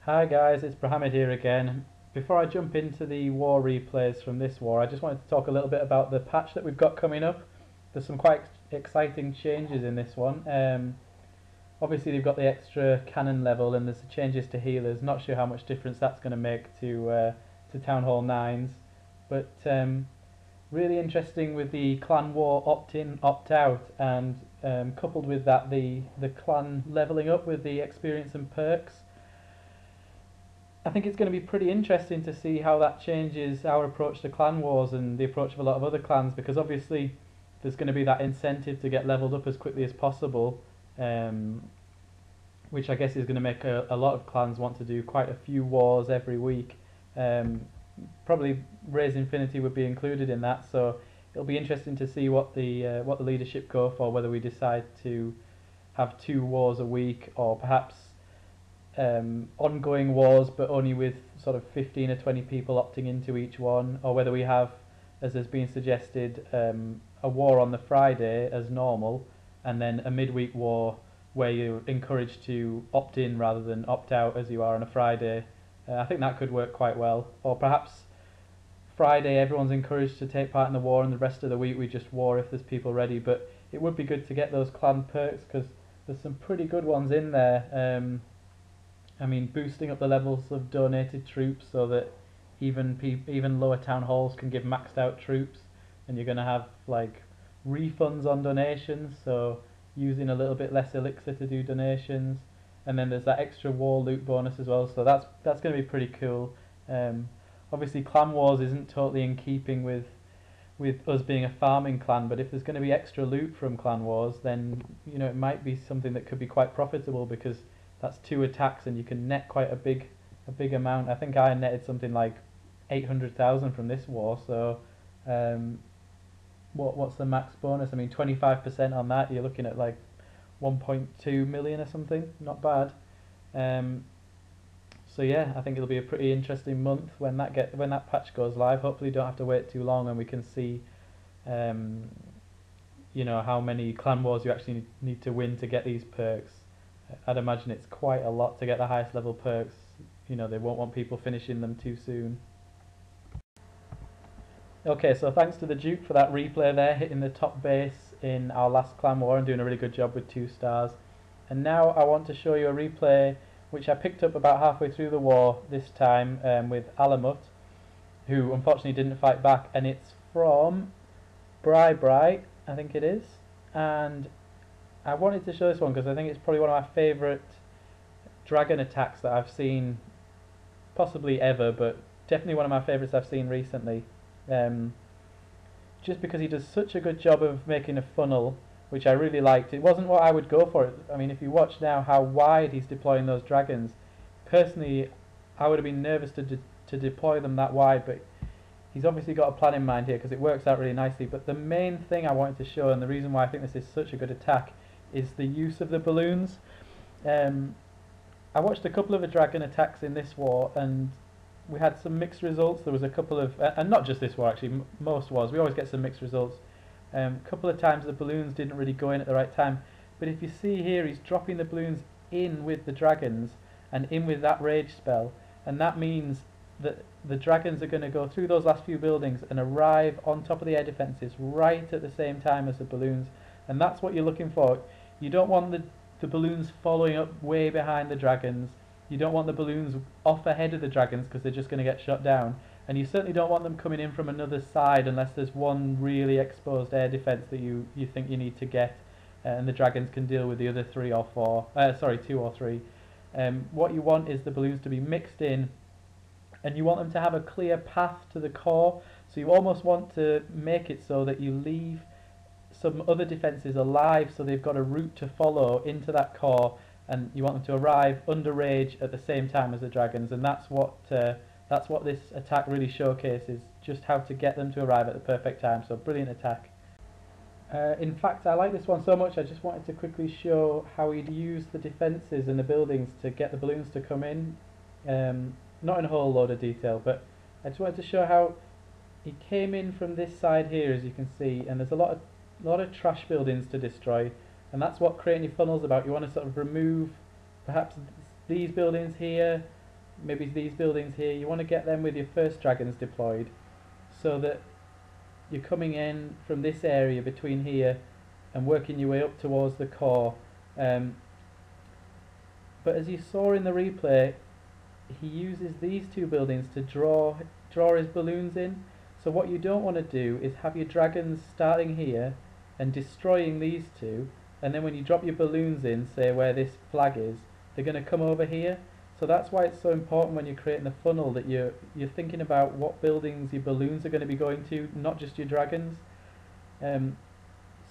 Hi guys, it's Brahmed here again. Before I jump into the war replays from this war, I just wanted to talk a little bit about the patch that we've got coming up. There's some quite exciting changes in this one. Obviously they've got the extra cannon level and there's the changes to healers. Not sure how much difference that's going to make to Town Hall 9s. But really interesting with the clan war opt-in, opt-out, and coupled with that the clan leveling up with the experience and perks. I think it's going to be pretty interesting to see how that changes our approach to clan wars and the approach of a lot of other clans, because obviously there's going to be that incentive to get leveled up as quickly as possible, which I guess is going to make a lot of clans want to do quite a few wars every week. Probably RazeInfinity would be included in that, so it'll be interesting to see what the leadership go for, whether we decide to have 2 wars a week or perhaps ongoing wars but only with sort of 15 or 20 people opting into each one, or whether we have, as has been suggested, a war on the Friday as normal and then a midweek war where you're encouraged to opt in rather than opt out as you are on a Friday. I think that could work quite well. Or perhaps Friday everyone's encouraged to take part in the war and the rest of the week we just war if there's people ready. But it would be good to get those clan perks because there's some pretty good ones in there. I mean, boosting up the levels of donated troops so that even lower town halls can give maxed out troops, and you're going to have like refunds on donations, so using a little bit less elixir to do donations, and then there's that extra war loot bonus as well. So that's going to be pretty cool. Obviously, Clan Wars isn't totally in keeping with us being a farming clan, but if there's going to be extra loot from Clan Wars, then it might be something that could be quite profitable because that's 2 attacks and you can net quite a big amount. I think I netted something like 800,000 from this war. So what's the max bonus? I mean, 25% on that, you're looking at like 1.2 million or something. Not bad. So yeah, I think it'll be a pretty interesting month when that patch goes live. Hopefully, don't have to wait too long, and we can see how many clan wars you actually need to win to get these perks. I'd imagine it's quite a lot to get the highest level perks. They won't want people finishing them too soon. Okay, so thanks to the Duke for that replay there, hitting the top base in our last clan war and doing a really good job with 2 stars. And now I want to show you a replay which I picked up about halfway through the war this time with Alamut, who unfortunately didn't fight back, and it's from Bri, I think it is. And I wanted to show this one because I think it's probably one of my favourite dragon attacks that I've seen, possibly ever, but definitely one of my favourites I've seen recently. Just because he does such a good job of making a funnel, which I really liked. It wasn't what I would go for. I mean, if you watch now how wide he's deploying those dragons, personally, I would have been nervous to deploy them that wide, but he's obviously got a plan in mind here because it works out really nicely. But the main thing I wanted to show, and the reason why I think this is such a good attack, is the use of the balloons. I watched a couple of the dragon attacks in this war, and we had some mixed results. There was a couple of, and not just this war actually, most wars, we always get some mixed results. A couple of times the balloons didn't really go in at the right time, but if you see here, he's dropping the balloons in with the dragons and in with that rage spell, and that means that the dragons are going to go through those last few buildings and arrive on top of the air defences right at the same time as the balloons, and that's what you're looking for. You don't want the balloons following up way behind the dragons. You don't want the balloons off ahead of the dragons because they're just going to get shot down. And you certainly don't want them coming in from another side unless there's one really exposed air defense that you think you need to get, and the dragons can deal with the other 3 or 4. 2 or 3. What you want is the balloons to be mixed in, and you want them to have a clear path to the core. So you almost want to make it so that you leave some other defences alive, so they've got a route to follow into that core, and you want them to arrive under rage at the same time as the dragons, and that's what this attack really showcases, just how to get them to arrive at the perfect time. So brilliant attack. In fact, I like this one so much I just wanted to quickly show how he'd use the defences and the buildings to get the balloons to come in. Not in a whole load of detail, but I just wanted to show how he came in from this side here, as you can see, and there's a lot of trash buildings to destroy, and that's what creating your funnel's about. You want to sort of remove perhaps these buildings here, maybe these buildings here, you want to get them with your first dragons deployed, so that you're coming in from this area between here and working your way up towards the core. But as you saw in the replay, he uses these two buildings to draw his balloons in. So what you don't want to do is have your dragons starting here and destroying these two, and then when you drop your balloons in, say where this flag is, they're going to come over here. So that's why it's so important when you're creating the funnel that you're thinking about what buildings your balloons are going to be going to, not just your dragons.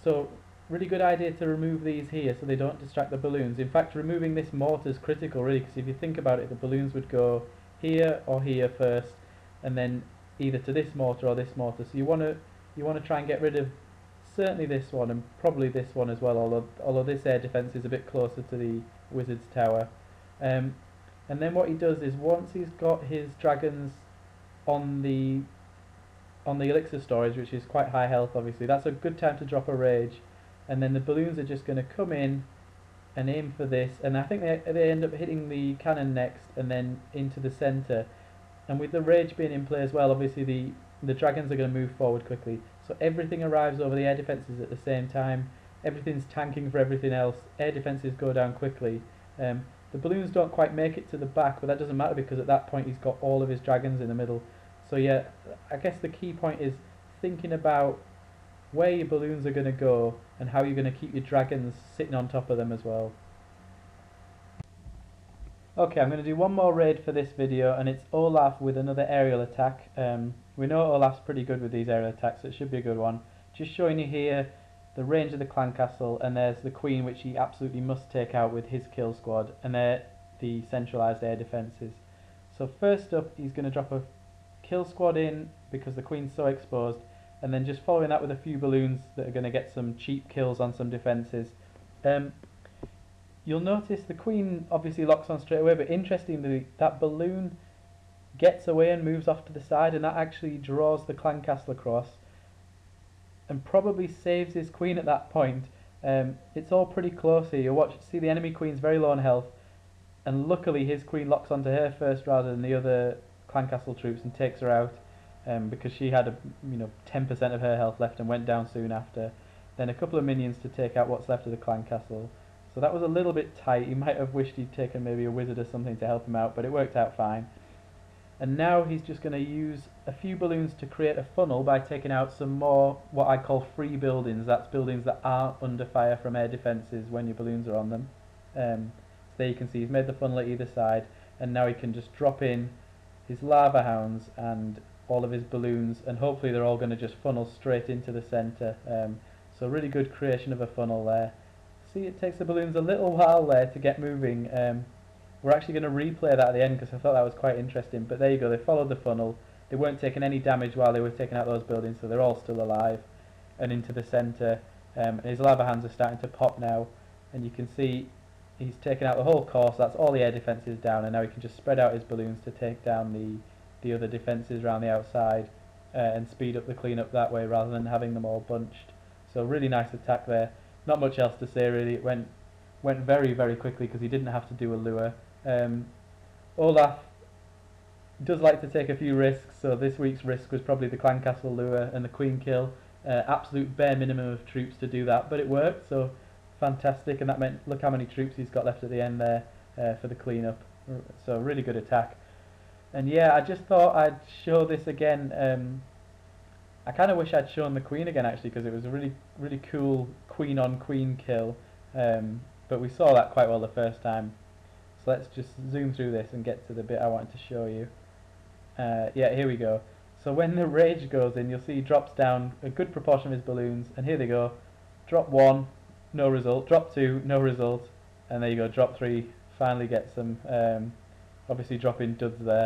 So really good idea to remove these here so they don't distract the balloons. In fact, removing this mortar is critical really, because if you think about it, the balloons would go here or here first, and then either to this mortar or this mortar. So you want to try and get rid of certainly this one and probably this one as well, although this air defense is a bit closer to the wizard's tower. And then what he does is, once he's got his dragons on the elixir storage, which is quite high health obviously, that's a good time to drop a rage, and then the balloons are just going to come in and aim for this, and I think they end up hitting the cannon next and then into the centre. And with the rage being in play as well, obviously the dragons are going to move forward quickly, so everything arrives over the air defences at the same time, everything's tanking for everything else, air defences go down quickly. The balloons don't quite make it to the back, but that doesn't matter because at that point he's got all of his dragons in the middle. So yeah, I guess the key point is thinking about where your balloons are going to go and how you're going to keep your dragons sitting on top of them as well. Okay, I'm going to do one more raid for this video, and it's Olav with another aerial attack. We know Olaf's pretty good with these aerial attacks, so it should be a good one. Just showing you here the range of the clan castle, and there's the queen, which he absolutely must take out with his kill squad, and they're the centralised air defences. So first up, he's going to drop a kill squad in because the queen's so exposed, and then just following that with a few balloons that are going to get some cheap kills on some defences. You'll notice the queen obviously locks on straight away, but interestingly that balloon gets away and moves off to the side, and that actually draws the clan castle across and probably saves his queen at that point. It's all pretty close here. You'll see the enemy queen's very low on health, and luckily his queen locks onto her first rather than the other clan castle troops and takes her out, because she had 10% of her health left and went down soon after. Then a couple of minions to take out what's left of the clan castle. So that was a little bit tight. He might have wished he'd taken maybe a wizard or something to help him out, but it worked out fine. And now he's just going to use a few balloons to create a funnel by taking out some more what I call free buildings. That's buildings that aren't under fire from air defences when your balloons are on them. So there you can see he's made the funnel at either side, and now he can just drop in his lava hounds and all of his balloons, and hopefully they're all going to just funnel straight into the centre. So really good creation of a funnel there. See, it takes the balloons a little while there to get moving. We're actually going to replay that at the end because I thought that was quite interesting, but there you go, they followed the funnel, they weren't taking any damage while they were taking out those buildings, so they're all still alive and into the centre. And his lava hands are starting to pop now, and you can see he's taken out the whole course. That's all the air defences down, and now he can just spread out his balloons to take down the other defences around the outside, and speed up the cleanup that way rather than having them all bunched. So really nice attack there. Not much else to say really. It went very, very quickly because he didn't have to do a lure. Olaf does like to take a few risks, so this week's risk was probably the clan castle lure and the queen kill. Absolute bare minimum of troops to do that, but it worked, so fantastic. And that meant, look how many troops he's got left at the end there for the cleanup. So really good attack. And yeah, I just thought I'd show this again. I kind of wish I'd shown the queen again actually, because it was a really, really cool queen on queen kill. But we saw that quite well the first time. So let's just zoom through this and get to the bit I wanted to show you. Yeah, here we go. So when the rage goes in, you'll see he drops down a good proportion of his balloons, and here they go. Drop 1, no result. Drop 2, no result. And there you go, drop 3, finally get some, obviously dropping duds there.